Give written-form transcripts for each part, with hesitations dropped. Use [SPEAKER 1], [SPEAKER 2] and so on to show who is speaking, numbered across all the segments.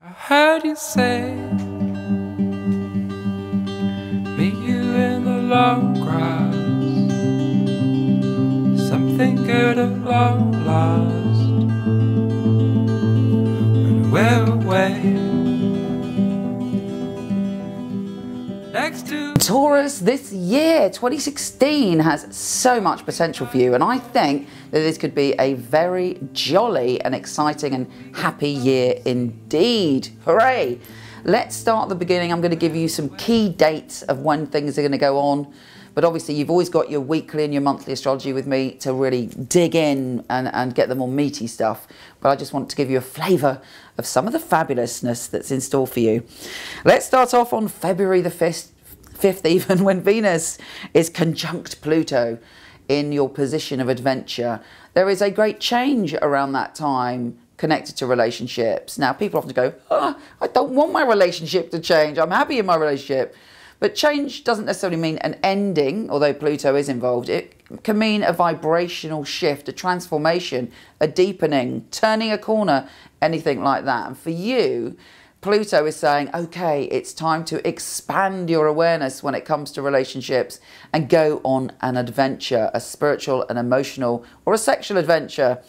[SPEAKER 1] I heard you say, meet you in the long grass, something good at long last, and we're away next to
[SPEAKER 2] Taurus, this year, 2016, has so much potential for you, and I think that this could be a very jolly and exciting and happy year indeed. Hooray! Let's start at the beginning. I'm going to give you some key dates of when things are going to go on, but obviously you've always got your weekly and your monthly astrology with me to really dig in and get the more meaty stuff, but I just want to give you a flavour of some of the fabulousness that's in store for you. Let's start off on February the 5th even, when Venus is conjunct Pluto in your position of adventure. There is a great change around that time connected to relationships. Now, people often go, oh, I don't want my relationship to change. I'm happy in my relationship. But change doesn't necessarily mean an ending, although Pluto is involved. It can mean a vibrational shift, a transformation, a deepening, turning a corner, anything like that. And for you, Pluto is saying, okay, it's time to expand your awareness when it comes to relationships and go on an adventure, a spiritual, an emotional, or a sexual adventure.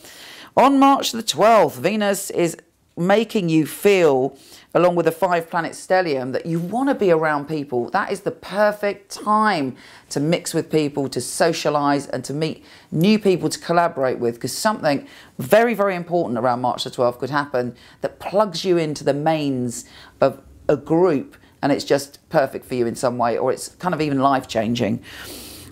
[SPEAKER 2] On March the 12th, Venus is making you feel, along with the 5-planet stellium, that you want to be around people. That is the perfect time to mix with people, to socialize, and to meet new people to collaborate with, because something very, very important around March the 12th could happen that plugs you into the mains of a group, and it's just perfect for you in some way, or it's kind of even life-changing.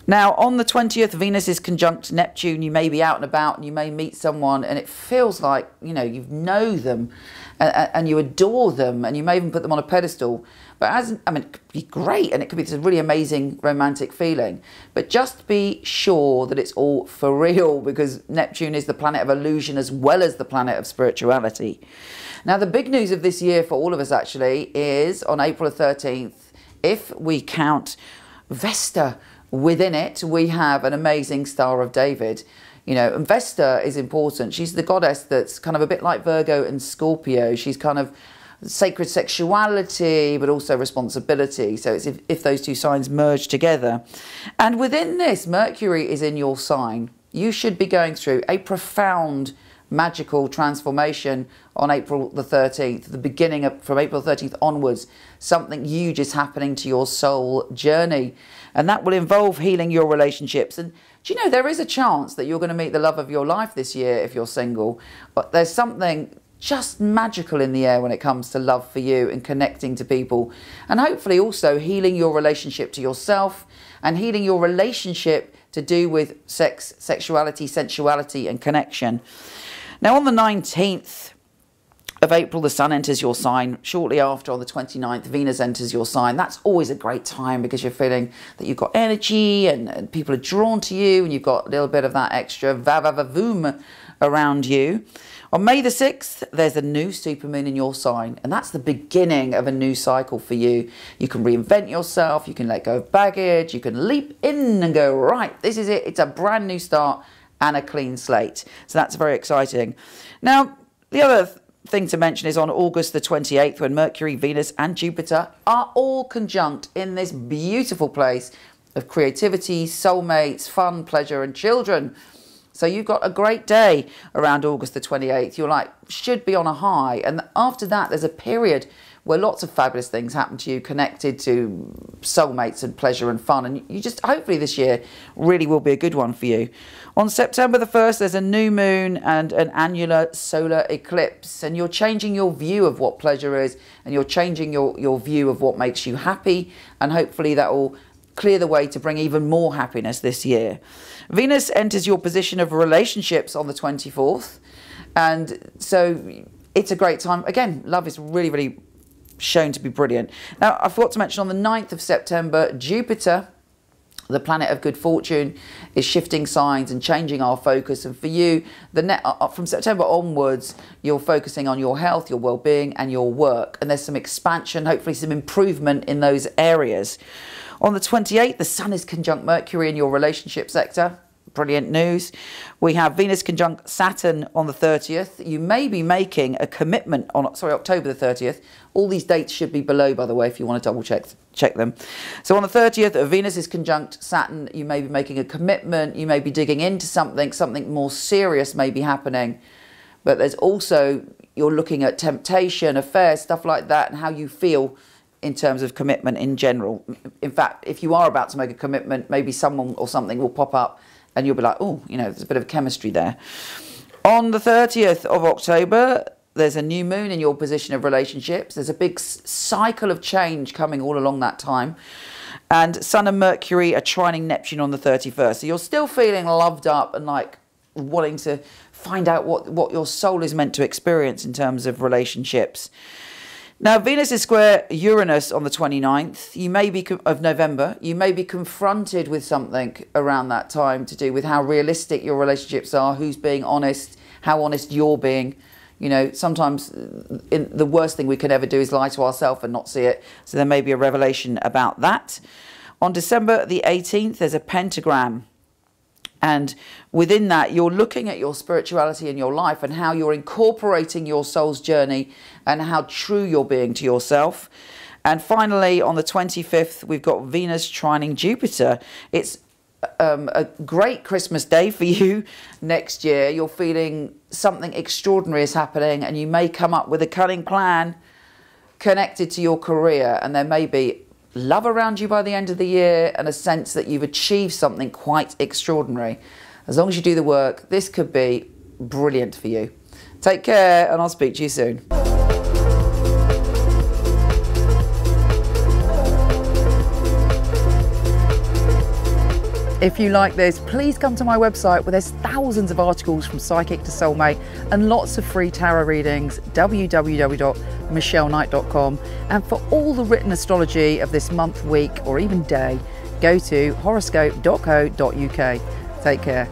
[SPEAKER 2] Now, on the 20th, Venus is conjunct Neptune. You may be out and about and you may meet someone and it feels like, you know, you know them and you adore them, and you may even put them on a pedestal. But it could be great, and it could be this really amazing romantic feeling. But just be sure that it's all for real, because Neptune is the planet of illusion as well as the planet of spirituality. Now, the big news of this year for all of us actually is on April the 13th, if we count Vesta within it, we have an amazing Star of David. You know, and Vesta is important. She's the goddess that's kind of a bit like Virgo and Scorpio. She's kind of sacred sexuality, but also responsibility. So it's if those two signs merge together. And within this, Mercury is in your sign. You should be going through a profound magical transformation on April the 13th, the beginning of, from April 13th onwards, something huge is happening to your soul journey. And that will involve healing your relationships. And do you know, there is a chance that you're going to meet the love of your life this year if you're single. But there's something just magical in the air when it comes to love for you and connecting to people. And hopefully also healing your relationship to yourself and healing your relationship to do with sex, sexuality, sensuality and connection. Now, on the 19th of April, the Sun enters your sign. Shortly after, on the 29th, Venus enters your sign. That's always a great time because you're feeling that you've got energy and people are drawn to you, and you've got a little bit of that extra va-va-va-voom around you. On May the 6th, there's a new supermoon in your sign, and that's the beginning of a new cycle for you. You can reinvent yourself, you can let go of baggage, you can leap in and go, right, this is it, it's a brand new start and a clean slate. So that's very exciting. Now, the other thing to mention is on August the 28th, when Mercury, Venus and Jupiter are all conjunct in this beautiful place of creativity, soulmates, fun, pleasure and children. So you've got a great day around August the 28th. You're like, should be on a high. And after that, there's a period where lots of fabulous things happen to you connected to soulmates and pleasure and fun. And you just, hopefully this year really will be a good one for you. On September the 1st, there's a new moon and an annular solar eclipse. And you're changing your view of what pleasure is. And you're changing your view of what makes you happy. And hopefully that will clear the way to bring even more happiness this year. Venus enters your position of relationships on the 24th. And so it's a great time. Again, love is really, really shown to be brilliant. Now, I forgot to mention on the 9th of September, Jupiter, the planet of good fortune, is shifting signs and changing our focus. And for you, from September onwards, you're focusing on your health, your well-being and your work. And there's some expansion, hopefully some improvement in those areas. On the 28th, the Sun is conjunct Mercury in your relationship sector. brilliant news. We have Venus conjunct Saturn on the 30th. You may be making a commitment on, sorry, October the 30th. All these dates should be below, by the way, if you want to double check them. So on the 30th, Venus is conjunct Saturn. You may be making a commitment. You may be digging into something more serious may be happening. But there's also, you're looking at temptation, affairs, stuff like that, and how you feel in terms of commitment in general. In fact, if you are about to make a commitment, maybe someone or something will pop up and you'll be like, oh, you know, there's a bit of chemistry there. On the 30th of October, there's a new moon in your position of relationships. There's a big cycle of change coming all along that time. And Sun and Mercury are trining Neptune on the 31st. So you're still feeling loved up and like wanting to find out what your soul is meant to experience in terms of relationships. Now, Venus is square Uranus on the 29th of November. You may be confronted with something around that time to do with how realistic your relationships are, who's being honest, how honest you're being. You know, sometimes the worst thing we can ever do is lie to ourselves and not see it. So there may be a revelation about that. On December the 18th, there's a pentagram. And within that, you're looking at your spirituality in your life and how you're incorporating your soul's journey and how true you're being to yourself. And finally, on the 25th, we've got Venus trining Jupiter. It's a great Christmas day for you next year. You're feeling something extraordinary is happening and you may come up with a cunning plan connected to your career, and there may be love around you by the end of the year and a sense that you've achieved something quite extraordinary. As long as you do the work, this could be brilliant for you. Take care, and I'll speak to you soon. If you like this, please come to my website where there's thousands of articles from psychic to soulmate and lots of free tarot readings, www.michelleknight.com. And for all the written astrology of this month, week, or even day, go to horoscope.co.uk. Take care.